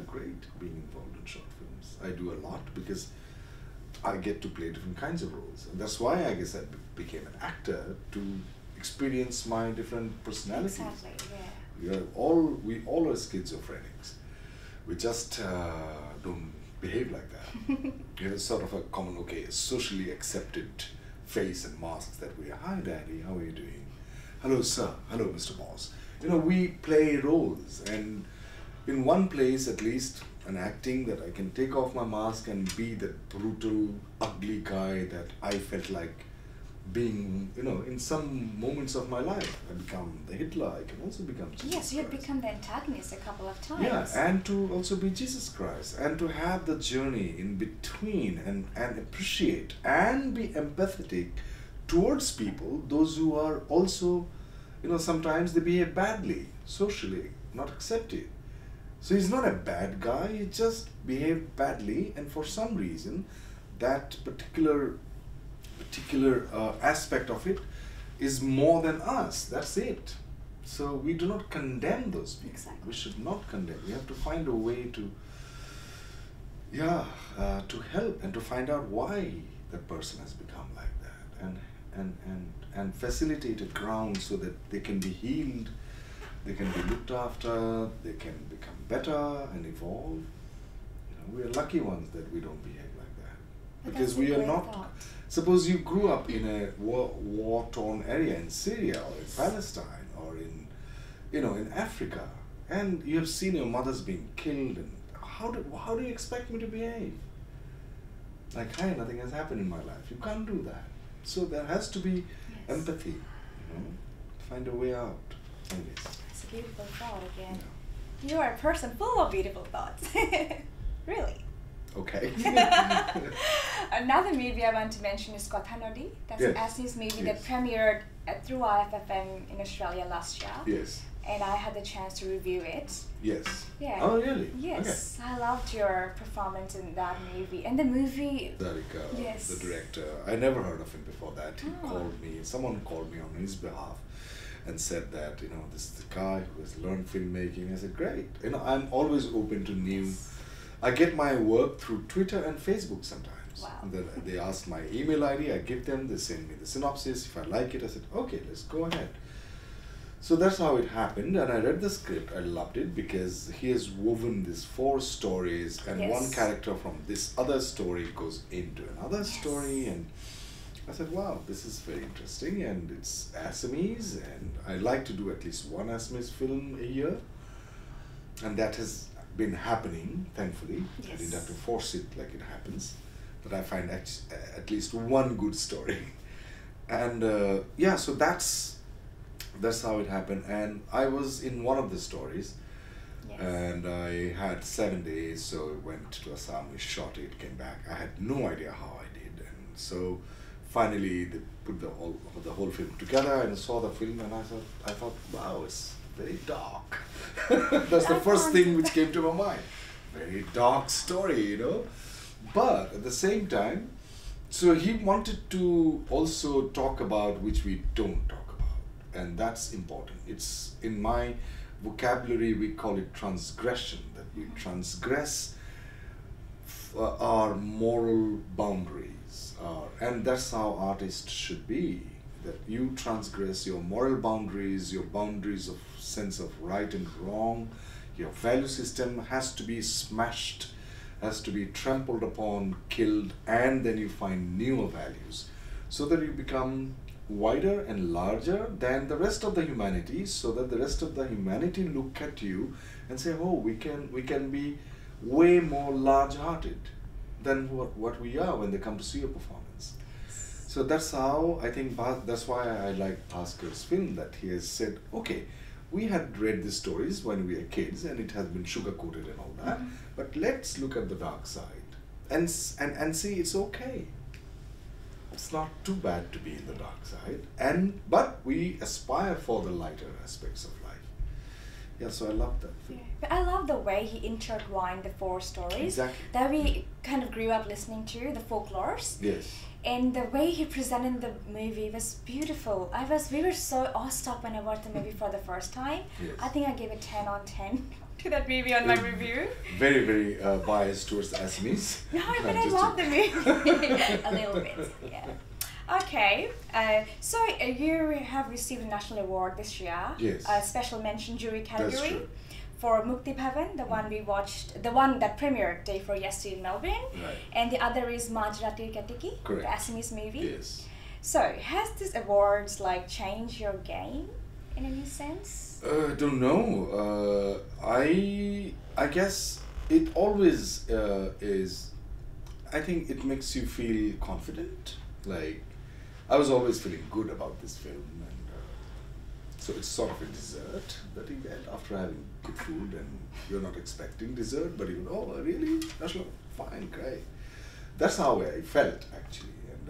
great being involved in short films. I do a lot because I get to play different kinds of roles, and that's why I guess I became an actor, to experience my different personalities. Exactly. Yeah. We all are schizophrenics. We just don't behave like that. It's sort of a common, socially accepted face and masks that we are. Hi, Daddy. How are you doing? Hello, sir. Hello, Mr. Boss. We play roles, and in one place at least, an acting, that I can take off my mask and be that brutal, ugly guy that I felt like being, in some moments of my life. I become the Hitler, I can also become Jesus Yes, you had Christ. become the antagonist a couple of times. Yeah, and to also be Jesus Christ, and to have the journey in between and appreciate and be empathetic towards people, those who are also, sometimes they behave badly, socially, not accepted. So he's not a bad guy, he just behaved badly, and for some reason that particular aspect of it is more than us. That's it. So we do not condemn those people. Exactly. We should not condemn. We have to find a way to to help and to find out why that person has become like that, and facilitate a ground so that they can be healed, they can be looked after, they can become better and evolve. We are lucky ones that we don't behave like that. But Because that's a we are great not. thought. Suppose you grew up in a war-torn area in Syria or in Palestine or in Africa, and you have seen your mothers being killed, and how do you expect me to behave? Like, hi, nothing has happened in my life. You can't do that. So there has to be empathy, find a way out. Anyways. That's a beautiful thought again. You are a person full of beautiful thoughts. Really. Okay. Another movie I want to mention is Kothanodi. That's an Assamese movie that premiered through IFFM in Australia last year. Yes. And I had the chance to review it. Yes. Yeah. Oh, really? Yes. Okay. I loved your performance in that movie. And the movie... Darika, yes. the director, I never heard of him before that. He called me, someone called me on his behalf and said that, this is the guy who has learned filmmaking. I said, great. I'm always open to new... Yes. I get my work through Twitter and Facebook sometimes. Wow. And then they ask my email ID, I give them, they send me the synopsis. If I like it, I said, okay, let's go ahead. So that's how it happened, and I read the script. I loved it because he has woven these 4 stories, and one character from this other story goes into another story, and I said, wow, this is very interesting, and it's Assamese, and I like to do at least one Assamese film a year, and that has been happening, thankfully. Yes. I didn't have to force it like it happens, but I find at least one good story. And so that's how it happened, and I was in one of the stories, Yes. And I had 7 days, so I went to Assam, we shot it, came back. I had no idea how I did, and so finally they put the whole film together and saw the film, and I thought, wow, it's very dark. That's the first thing which came to my mind. Very dark story, you know. But at the same time, so he wanted to also talk about which we don't talk about, and that's important. It's in my vocabulary, we call it transgression, that we transgress our moral boundaries, and that's how artists should be, that you transgress your moral boundaries, your boundaries of sense of right and wrong. Your value system has to be smashed, has to be trampled upon, killed, and then you find newer values, so that you become wider and larger than the rest of the humanity, so that the rest of the humanity look at you and say, oh, we can be way more large-hearted than what we are when they come to see a performance. So that's how I think, that's why I like Bhaskar's film, that he has said, okay, we had read the stories when we were kids and it has been sugar-coated and all that, but let's look at the dark side and see it's okay. It's not too bad to be in the dark side, but we aspire for the lighter aspects of life. Yeah, so I love that film. Yeah. But I love the way he intertwined the four stories Exactly. that we kind of grew up listening to, the folklores. Yes. And the way he presented the movie was beautiful. We were so awestruck when I watched the movie for the first time. Yes. I think I gave it 10 on 10 to that movie on my review. Very, very biased towards the Assamese. No, but I love the movie. A little bit, yeah. Okay, so you have received a national award this year. Yes. A special mention jury category. That's true. For Mukti Bhavan, the one we watched, the one that premiered day for yesterday in Melbourne. Right. And the other is Majrati Katiki, Correct. the Assamese movie. Yes. So, has this awards like changed your game in any sense? I don't know. I guess it always is. I think it makes you feel confident. Like, I was always feeling good about this film, and so it's sort of a dessert that you get after having good food, and you're not expecting dessert, but you go, oh, really? That's fine, great. That's how I felt actually, and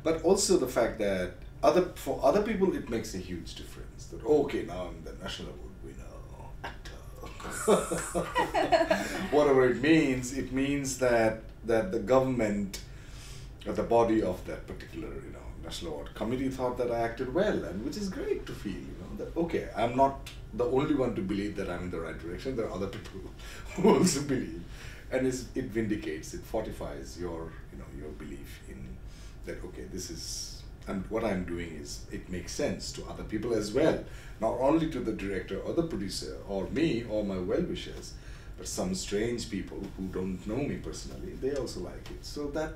but also the fact that for other people it makes a huge difference. That okay, now I'm the national award winner, actor. Whatever it means that the government or the body of that particular national award committee thought that I acted well, and which is great to feel, that okay, I'm not the only one to believe that I'm in the right direction. There are other people who also believe, and it vindicates, it fortifies your your belief in that. Okay, this is, and what I'm doing is, it makes sense to other people as well, not only to the director or the producer or me or my well-wishers, but some strange people who don't know me personally, they also like it. So that,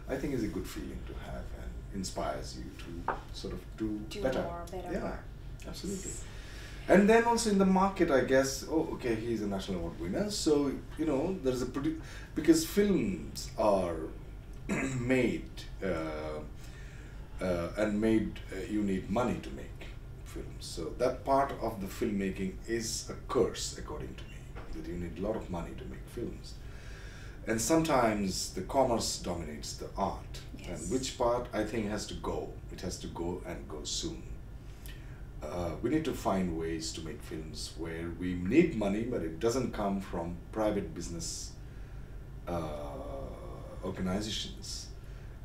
I think, is a good feeling to have, and inspires you to sort of do better. Better Yeah, work. absolutely. And then also in the market, I guess, oh, okay, he's a national award winner, so there's because films are made you need money to make films. So that part of the filmmaking is a curse, according to me, that you need a lot of money to make films. And sometimes the commerce dominates the art. Yes. And which part I think has to go. It has to go, and go soon. We need to find ways to make films where we need money, but it doesn't come from private business organizations,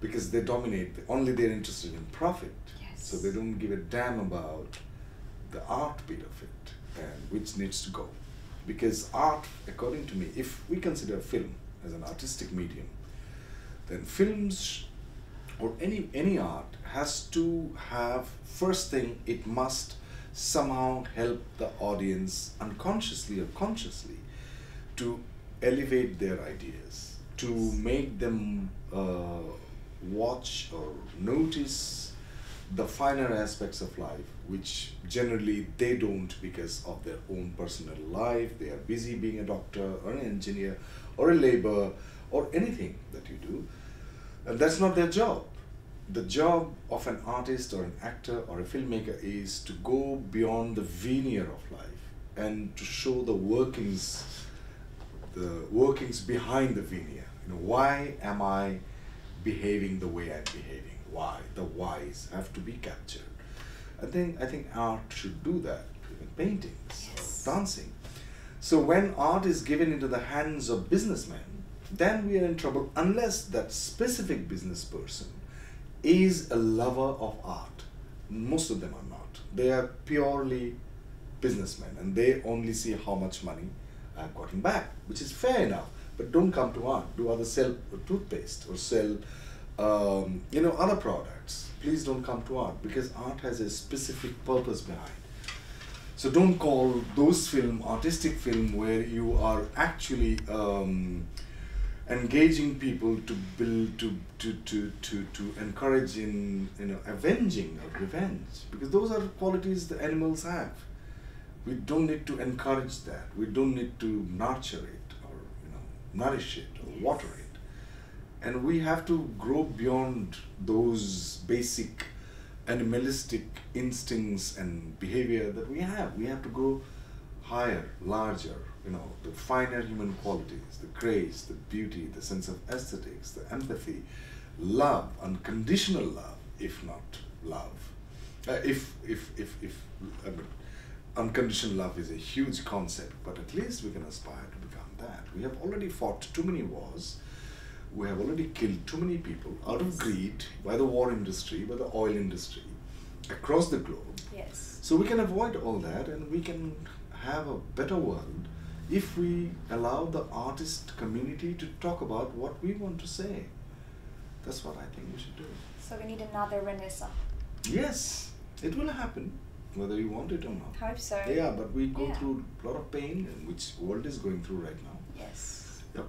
because they dominate. Only they're interested in profit. Yes. So they don't give a damn about the art bit of it, and which needs to go. Because art, according to me, if we consider film as an artistic medium, then films or any art has to have, first thing, it must somehow help the audience unconsciously or consciously to elevate their ideas, to make them watch or notice the finer aspects of life, which generally they don't because of their own personal life. They are busy being a doctor or an engineer or a laborer or anything that you do, and that's not their job. The job of an artist or an actor or a filmmaker is to go beyond the veneer of life and to show the workings behind the veneer. Why am I behaving the way I'm behaving? Why? The whys have to be captured. I think art should do that, even paintings, Yes. or dancing. So when art is given into the hands of businessmen, then we are in trouble unless that specific business person is a lover of art. Most of them are not. They are purely businessmen and they only see how much money I've gotten back, which is fair enough. But don't come to art. Do others sell toothpaste or sell other products? Please don't come to art, because art has a specific purpose behind. So don't call those film artistic film where you are actually engaging people to build to encourage in avenging or revenge, because those are qualities the animals have. We don't need to encourage that. We don't need to nurture it or nourish it or water it. And we have to grow beyond those basic animalistic instincts and behavior that we have. We have to grow higher, larger, the finer human qualities, the grace, the beauty, the sense of aesthetics, the empathy, love, unconditional love, if not love. Unconditional love is a huge concept, but at least we can aspire to become that. We have already fought too many wars. We have already killed too many people out of greed by the war industry, by the oil industry, across the globe. Yes. So we can avoid all that and we can have a better world if we allow the artist community to talk about what we want to say. That's what I think we should do. So we need another Renaissance. Yes, it will happen, whether you want it or not. Hope so. Yeah, but we go Yeah. through a lot of pain, and which world is going through right now. Yes. Yep.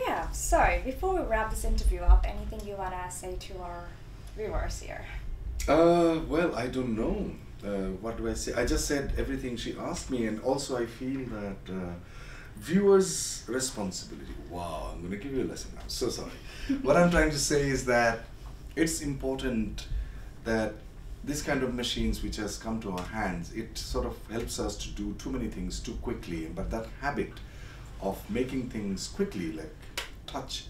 Yeah, so before we wrap this interview up, anything you want to say to our viewers here? Well, I don't know. What do I say? I just said everything she asked me, and also I feel that viewers' responsibility. Wow, I'm going to give you a lesson now. So sorry. What I'm trying to say is that it's important that this kind of machines which has come to our hands, it sort of helps us to do too many things too quickly. But that habit of making things quickly, like touch,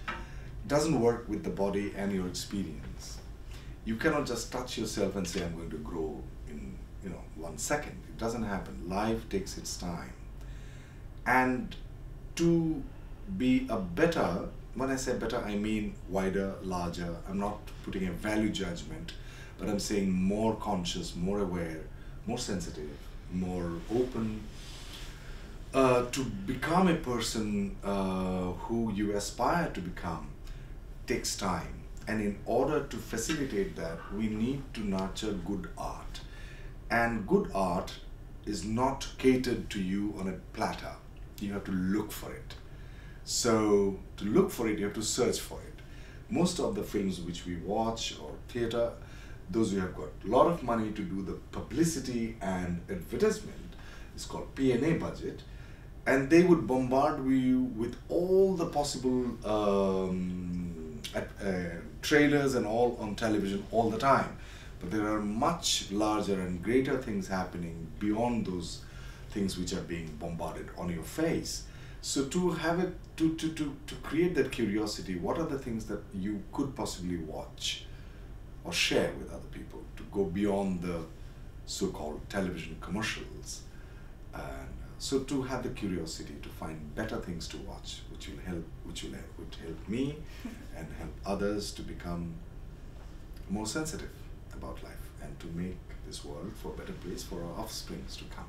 doesn't work with the body and your experience. You cannot just touch yourself and say, I'm going to grow in 1 second. It doesn't happen. Life takes its time. And to be a better, when I say better, I mean wider, larger. I'm not putting a value judgment, but I'm saying more conscious, more aware, more sensitive, more open. To become a person who you aspire to become takes time. And in order to facilitate that, we need to nurture good art. And good art is not catered to you on a platter. You have to look for it. So to look for it, you have to search for it. Most of the films which we watch or theater, those who have got a lot of money to do the publicity and advertisement, it's called P&A budget, and they would bombard you with all the possible trailers and all on television all the time. But there are much larger and greater things happening beyond those things which are being bombarded on your face. So to have it, to create that curiosity, what are the things that you could possibly watch or share with other people, to go beyond the so-called television commercials, and so to have the curiosity to find better things to watch, which would help me and help others to become more sensitive about life and to make this world for a better place for our offsprings to come.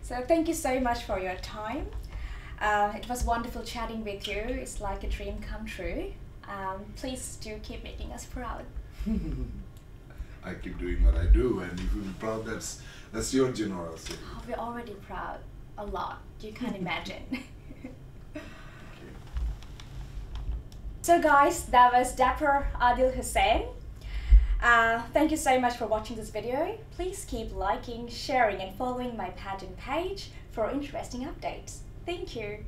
So thank you so much for your time. It was wonderful chatting with you. It's like a dream come true. Please do keep making us proud. I keep doing what I do, and if you're proud, that's your generosity. Oh, we're already proud. A lot. You can't imagine. So guys, that was Dapper Adil Hussain. Thank you so much for watching this video. Please keep liking, sharing and following my pageant page for interesting updates. Thank you.